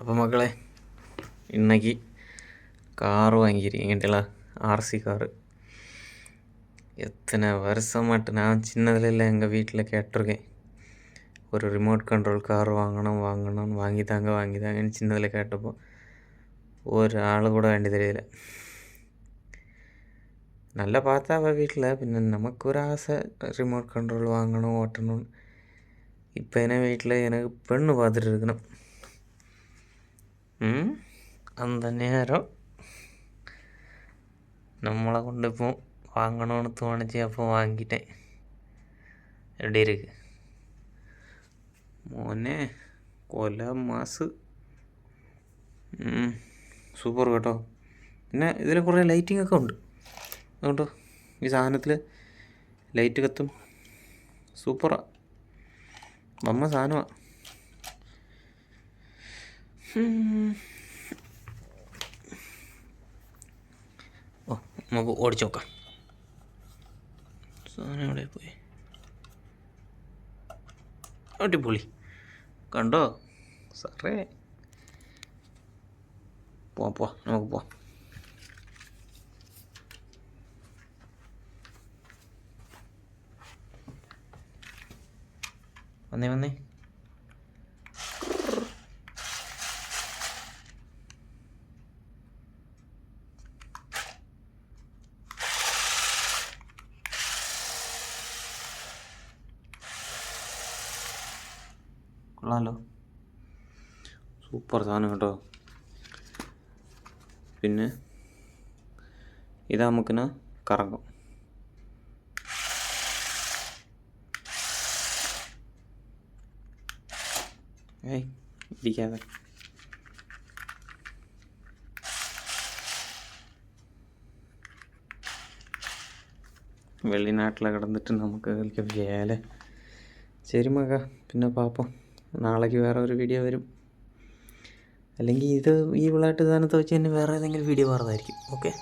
അപ്പോൾ മക്കളെ இன்னைக்கு கார் வாங்கியிருக்கீங்கட்டா RC காரு. எத்தனை வருஷமாட்டு நான் சின்னதுல எங்கள் வீட்டில் கேட்டிருக்கேன், ஒரு ரிமோட் கண்ட்ரோல் கார் வாங்கணும்னு வாங்கித்தாங்கன்னு சின்னதில் கேட்டப்போ ஒரு ஆள் கூட வேண்டி தெரியல. நல்லா பார்த்தா அவள் வீட்டில் பின்ன நமக்கு ஒரு ஆசை ரிமோட் கண்ட்ரோல் வாங்கணும் ஓட்டணும்னு. இப்போ என்ன வீட்டில் எனக்கு பெண்ணு பார்த்துட்டு இருக்கணும். அந்த நேரம் நம்மளை கொண்டு இப்போ வாங்கணும்னு தோணுச்சு, அப்போ வாங்கிட்டேன். எப்படி இருக்கு മോനെ? കൊല മാസ് സൂപ്പർ കേട്ടോ. പിന്നെ ഇതിൽ കുറേ ലൈറ്റിംഗ് ഒക്കെ ഉണ്ട് കേട്ടോ. ഈ സാധനത്തിൽ ലൈറ്റ് കത്തും, സൂപ്പറാണ്, നമ്മ സാധനമാണ്. ഓ നമുക്ക് ഓടിച്ചു നോക്കാം. സാധനം എവിടെ പോയി? അടിപൊളി കണ്ടോ സാറേ. പോവാം നമുക്ക് പോവാം. വന്നേ കൊള്ളാമല്ലോ, സൂപ്പർ സാധനം കേട്ടോ. പിന്നെ ഇത് നമുക്കിന് കറങ്ങും. ഇരിക്കാതെ വെളിനാട്ടിൽ കിടന്നിട്ട് നമുക്ക് കളിക്കാൻ വേല. ശരി മക, പിന്നെ പാപ്പം നാളേക്ക് വേറെ ഒരു വീഡിയോ വരും. അല്ലെങ്കിൽ ഈ വിളാട്ട് സാധനത്തെ വെച്ച് തന്നെ വേറെ ഏതെങ്കിലും വീഡിയോ പറഞ്ഞതായിരിക്കും. ഓക്കെ.